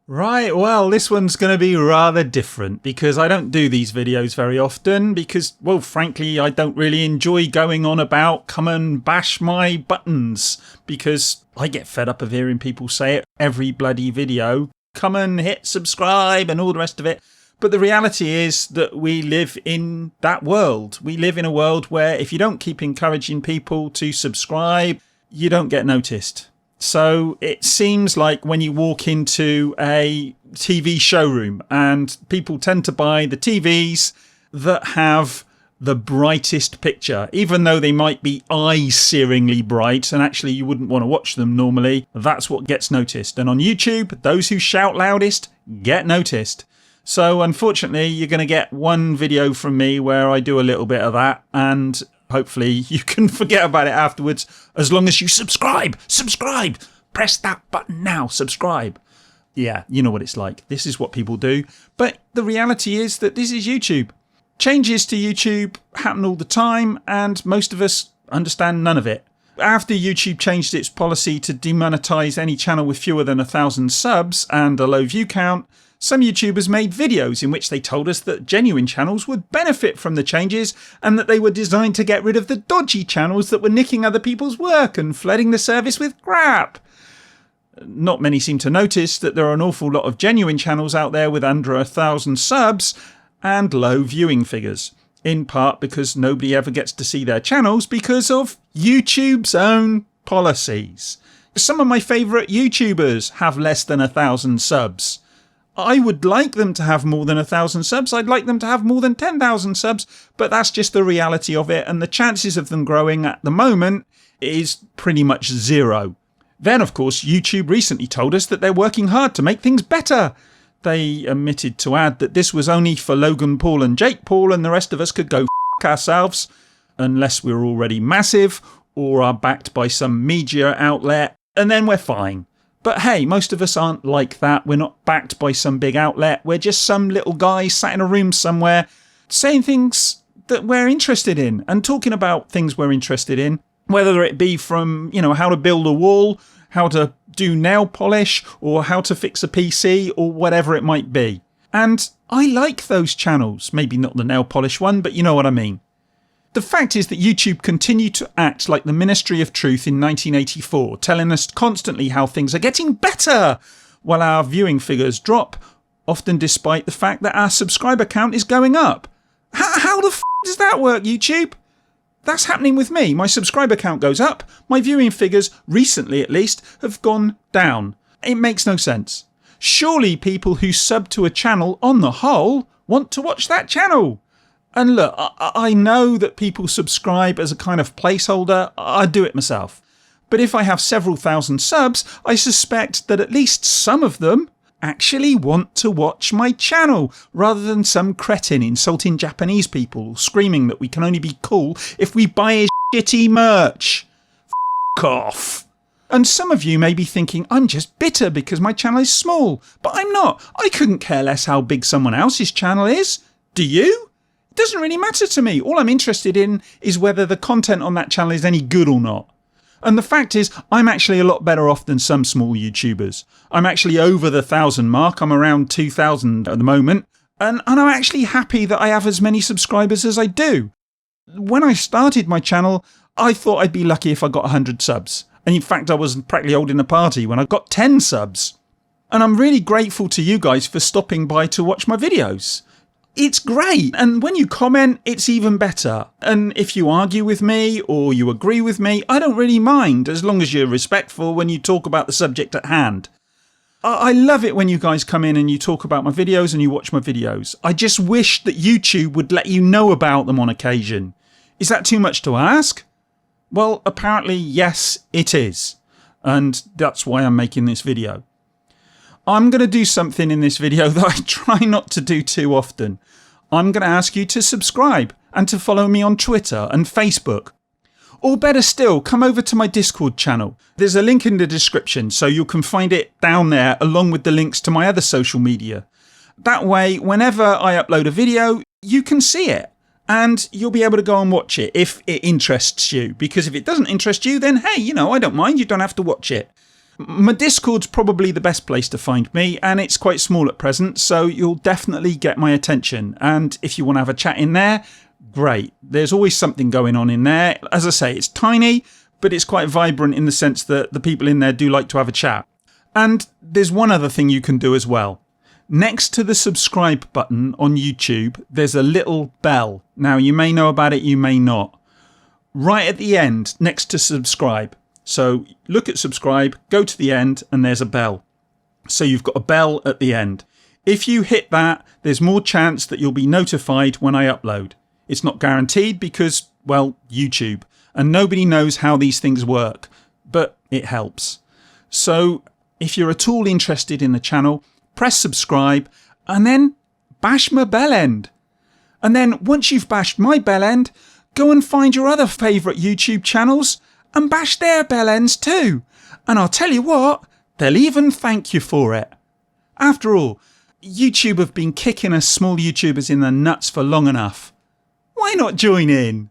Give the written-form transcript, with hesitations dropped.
Right, well, this one's going to be rather different because I don't do these videos very often because, well, frankly, I don't really enjoy going on about come and bash my buttons because I get fed up of hearing people say it every bloody video. Come and hit subscribe and all the rest of it. But the reality is that we live in that world. We live in a world where if you don't keep encouraging people to subscribe, you don't get noticed. So it seems like when you walk into a TV showroom and people tend to buy the TVs that have the brightest picture, even though they might be eye-searingly bright and actually you wouldn't want to watch them normally, that's what gets noticed. And on YouTube, those who shout loudest get noticed. So unfortunately, you're going to get one video from me where I do a little bit of that, and hopefully you can forget about it afterwards as long as you subscribe. Subscribe! Press that button now. Subscribe. Yeah, you know what it's like. This is what people do. But the reality is that this is YouTube. Changes to YouTube happen all the time, and most of us understand none of it. After YouTube changed its policy to demonetize any channel with fewer than 1,000 subs and a low view count, some YouTubers made videos in which they told us that genuine channels would benefit from the changes and that they were designed to get rid of the dodgy channels that were nicking other people's work and flooding the service with crap. Not many seem to notice that there are an awful lot of genuine channels out there with under 1,000 subs and low viewing figures, in part because nobody ever gets to see their channels because of YouTube's own policies. Some of my favourite YouTubers have less than 1,000 subs. I would like them to have more than 1,000 subs. I'd like them to have more than 10,000 subs, but that's just the reality of it, and the chances of them growing at the moment is pretty much zero. Then, of course, YouTube recently told us that they're working hard to make things better. They omitted to add that this was only for Logan Paul and Jake Paul, and the rest of us could go f*** ourselves unless we're already massive or are backed by some media outlet, and then we're fine. But hey, most of us aren't like that. We're not backed by some big outlet. We're just some little guy sat in a room somewhere saying things that we're interested in and talking about things we're interested in, whether it be from, how to build a wall, how to do nail polish, or how to fix a PC, or whatever it might be. And I like those channels. Maybe not the nail polish one, but you know what I mean. The fact is that YouTube continued to act like the Ministry of Truth in 1984, telling us constantly how things are getting better, while our viewing figures drop, often despite the fact that our subscriber count is going up. How the f*** does that work, YouTube? That's happening with me. My subscriber count goes up, my viewing figures, recently at least, have gone down. It makes no sense. Surely people who sub to a channel, on the whole, want to watch that channel. And look, I know that people subscribe as a kind of placeholder. I do it myself. But if I have several thousand subs, I suspect that at least some of them actually want to watch my channel, rather than some cretin insulting Japanese people screaming that we can only be cool if we buy his shitty merch. F*** off. And some of you may be thinking, I'm just bitter because my channel is small. But I'm not. I couldn't care less how big someone else's channel is. Do you? It doesn't really matter to me. All I'm interested in is whether the content on that channel is any good or not. And the fact is, I'm actually a lot better off than some small YouTubers. I'm actually over the 1,000 mark. I'm around 2,000 at the moment. And I'm actually happy that I have as many subscribers as I do. When I started my channel, I thought I'd be lucky if I got 100 subs. And in fact, I was practically holding a party when I got 10 subs. And I'm really grateful to you guys for stopping by to watch my videos. It's great, and when you comment, it's even better. And if you argue with me or you agree with me, I don't really mind, as long as you're respectful when you talk about the subject at hand. I love it when you guys come in and you talk about my videos and you watch my videos. I just wish that YouTube would let you know about them on occasion. Is that too much to ask? Well, apparently yes, it is. And that's why I'm making this video. I'm going to do something in this video that I try not to do too often. I'm going to ask you to subscribe and to follow me on Twitter and Facebook. Or better still, come over to my Discord channel. There's a link in the description, so you can find it down there along with the links to my other social media. That way, whenever I upload a video, you can see it. And you'll be able to go and watch it if it interests you. Because if it doesn't interest you, then hey, I don't mind. You don't have to watch it. My Discord's probably the best place to find me, and it's quite small at present, so you'll definitely get my attention. And if you want to have a chat in there, great. There's always something going on in there. As I say, it's tiny, but it's quite vibrant in the sense that the people in there do like to have a chat. And there's one other thing you can do as well. Next to the subscribe button on YouTube, there's a little bell. Now, you may know about it, you may not. Right at the end, next to subscribe. So look at subscribe, go to the end, and there's a bell. So you've got a bell at the end. If you hit that, there's more chance that you'll be notified when I upload. It's not guaranteed because, well, YouTube. And nobody knows how these things work. But it helps. So if you're at all interested in the channel, press subscribe and then bash my bell end. And then once you've bashed my bell end, go and find your other favourite YouTube channels and bash their bell ends too. And I'll tell you what, they'll even thank you for it. After all, YouTube have been kicking us small YouTubers in the nuts for long enough. Why not join in?